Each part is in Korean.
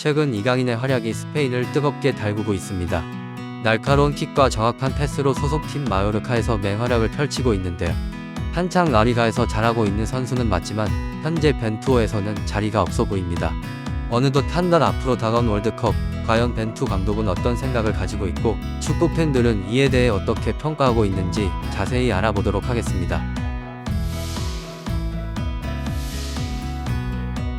최근 이강인의 활약이 스페인을 뜨겁게 달구고 있습니다. 날카로운 킥과 정확한 패스로 소속팀 마요르카에서 맹활약을 펼치고 있는데요. 한창 라리가에서 잘하고 있는 선수는 맞지만 현재 벤투어에서는 자리가 없어 보입니다. 어느덧 한 달 앞으로 다가온 월드컵, 과연 벤투 감독은 어떤 생각을 가지고 있고 축구 팬들은 이에 대해 어떻게 평가하고 있는지 자세히 알아보도록 하겠습니다.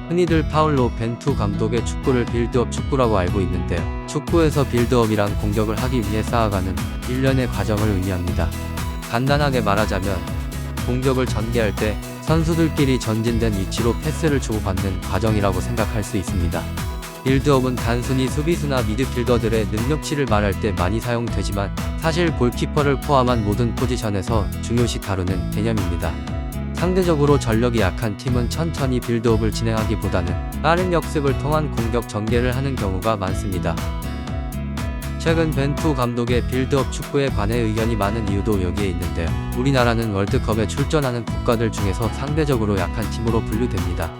흔히들 파울로 벤투 감독의 축구를 빌드업 축구라고 알고 있는데요. 축구에서 빌드업이란 공격을 하기 위해 쌓아가는 일련의 과정을 의미합니다. 간단하게 말하자면 공격을 전개할 때 선수들끼리 전진된 위치로 패스를 주고받는 과정이라고 생각할 수 있습니다. 빌드업은 단순히 수비수나 미드필더들의 능력치를 말할 때 많이 사용되지만 사실 골키퍼를 포함한 모든 포지션에서 중요시 다루는 개념입니다. 상대적으로 전력이 약한 팀은 천천히 빌드업을 진행하기보다는 빠른 역습을 통한 공격 전개를 하는 경우가 많습니다. 최근 벤투 감독의 빌드업 축구에 관해 의견이 많은 이유도 여기에 있는데요. 우리나라는 월드컵에 출전하는 국가들 중에서 상대적으로 약한 팀으로 분류됩니다.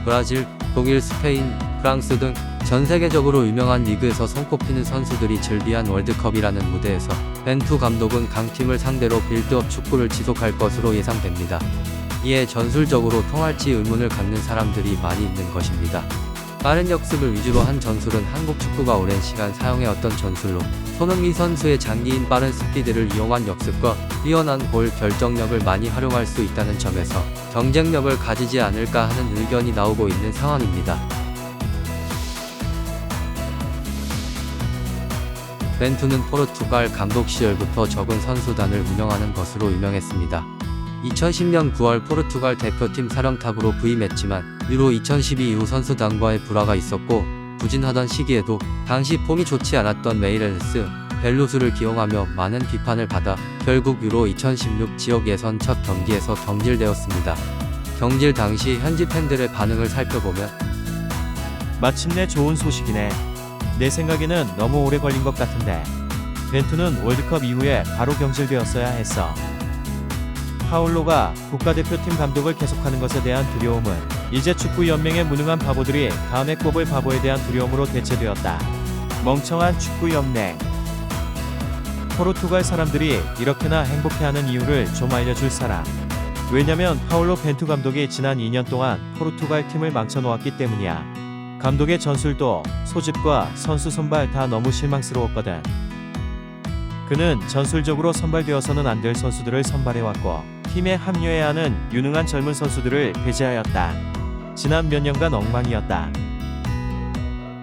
브라질, 독일, 스페인, 프랑스 등 전 세계적으로 유명한 리그에서 손꼽히는 선수들이 즐비한 월드컵이라는 무대에서 벤투 감독은 강팀을 상대로 빌드업 축구를 지속할 것으로 예상됩니다. 이에 전술적으로 통할지 의문을 갖는 사람들이 많이 있는 것입니다. 빠른 역습을 위주로 한 전술은 한국 축구가 오랜 시간 사용해왔던 전술로 손흥민 선수의 장기인 빠른 스피드를 이용한 역습과 뛰어난 볼 결정력을 많이 활용할 수 있다는 점에서 경쟁력을 가지지 않을까 하는 의견이 나오고 있는 상황입니다. 벤투는 포르투갈 감독 시절부터 적은 선수단을 운영하는 것으로 유명했습니다. 2010년 9월 포르투갈 대표팀 사령탑으로 부임했지만 유로 2012 이후 선수단과의 불화가 있었고 부진하던 시기에도 당시 폼이 좋지 않았던 메이레스, 벨루스를 기용하며 많은 비판을 받아 결국 유로 2016 지역 예선 첫 경기에서 경질되었습니다. 경질 당시 현지 팬들의 반응을 살펴보면 마침내 좋은 소식이네. 내 생각에는 너무 오래 걸린 것 같은데 벤투는 월드컵 이후에 바로 경질되었어야 했어. 파울로가 국가대표팀 감독을 계속하는 것에 대한 두려움은 이제 축구연맹의 무능한 바보들이 다음에 꼽을 바보에 대한 두려움으로 대체되었다. 멍청한 축구연맹. 포르투갈 사람들이 이렇게나 행복해하는 이유를 좀 알려줄 사람. 왜냐면 파울로 벤투 감독이 지난 2년 동안 포르투갈 팀을 망쳐놓았기 때문이야. 감독의 전술도 소집과 선수 선발 다 너무 실망스러웠거든. 그는 전술적으로 선발되어서는 안 될 선수들을 선발해왔고 팀에 합류해야 하는 유능한 젊은 선수들을 배제하였다. 지난 몇 년간 엉망이었다.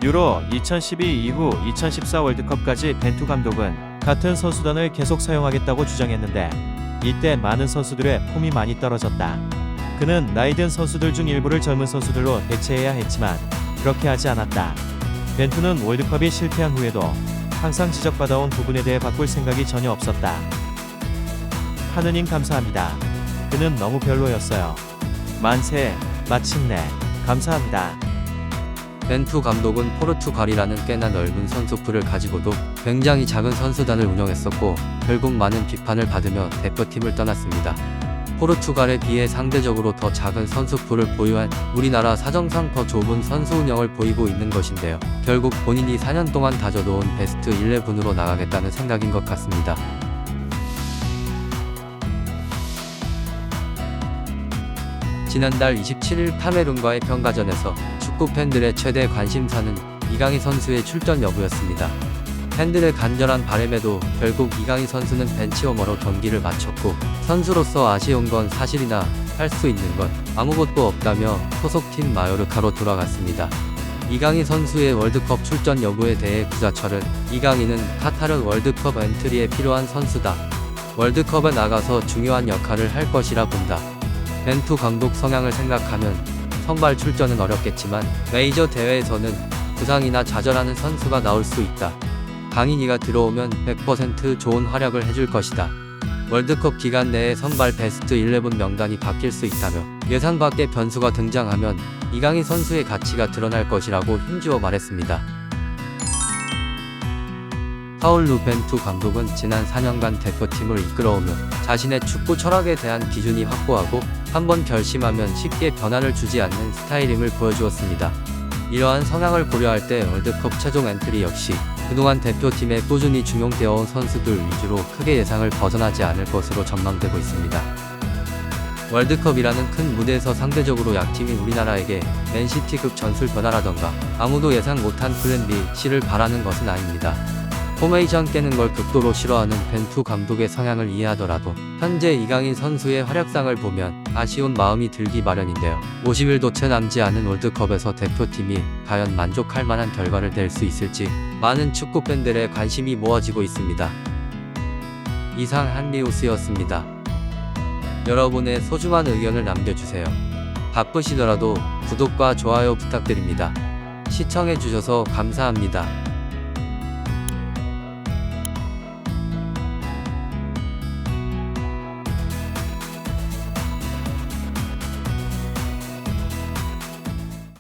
유로 2012 이후 2014 월드컵까지 벤투 감독은 같은 선수단을 계속 사용하겠다고 주장했는데 이때 많은 선수들의 폼이 많이 떨어졌다. 그는 나이든 선수들 중 일부를 젊은 선수들로 대체해야 했지만 그렇게 하지 않았다. 벤투는 월드컵이 실패한 후에도 항상 지적받아온 부분에 대해 바꿀 생각이 전혀 없었다. 하느님 감사합니다. 그는 너무 별로였어요. 만세, 마침내, 감사합니다. 벤투 감독은 포르투갈이라는 꽤나 넓은 선수풀을 가지고도 굉장히 작은 선수단을 운영했었고 결국 많은 비판을 받으며 대표팀을 떠났습니다. 포르투갈에 비해 상대적으로 더 작은 선수풀을 보유한 우리나라 사정상 더 좁은 선수 운영을 보이고 있는 것인데요. 결국 본인이 4년 동안 다져놓은 베스트 11으로 나가겠다는 생각인 것 같습니다. 지난달 27일 카메룬과의 평가전에서 축구 팬들의 최대 관심사는 이강인 선수의 출전 여부였습니다. 팬들의 간절한 바람에도 결국 이강인 선수는 벤치워머로 경기를 마쳤고 선수로서 아쉬운 건 사실이나 할 수 있는 건 아무것도 없다며 소속팀 마요르카로 돌아갔습니다. 이강인 선수의 월드컵 출전 여부에 대해 구자철은 이강인은 카타르 월드컵 엔트리에 필요한 선수다. 월드컵에 나가서 중요한 역할을 할 것이라 본다. 벤투 감독 성향을 생각하면 선발 출전은 어렵겠지만 메이저 대회에서는 부상이나 좌절하는 선수가 나올 수 있다. 강인이가 들어오면 100% 좋은 활약을 해줄 것이다. 월드컵 기간 내에 선발 베스트 11 명단이 바뀔 수 있다며 예상 밖의 변수가 등장하면 이강인 선수의 가치가 드러날 것이라고 힘주어 말했습니다. 파울루 벤투 감독은 지난 4년간 대표팀을 이끌어오며 자신의 축구 철학에 대한 기준이 확고하고 한번 결심하면 쉽게 변화를 주지 않는 스타일임을 보여주었습니다. 이러한 성향을 고려할 때 월드컵 최종 엔트리 역시 그동안 대표팀에 꾸준히 중용되어 온 선수들 위주로 크게 예상을 벗어나지 않을 것으로 전망되고 있습니다. 월드컵이라는 큰 무대에서 상대적으로 약팀인 우리나라에게 맨시티급 전술 변화라던가 아무도 예상 못한 플랜 B, C를 바라는 것은 아닙니다. 포메이션 깨는 걸 극도로 싫어하는 벤투 감독의 성향을 이해하더라도 현재 이강인 선수의 활약상을 보면 아쉬운 마음이 들기 마련인데요. 50일도 채 남지 않은 월드컵에서 대표팀이 과연 만족할 만한 결과를 낼 수 있을지 많은 축구 팬들의 관심이 모아지고 있습니다. 이상 한리우스였습니다. 여러분의 소중한 의견을 남겨주세요. 바쁘시더라도 구독과 좋아요 부탁드립니다. 시청해주셔서 감사합니다.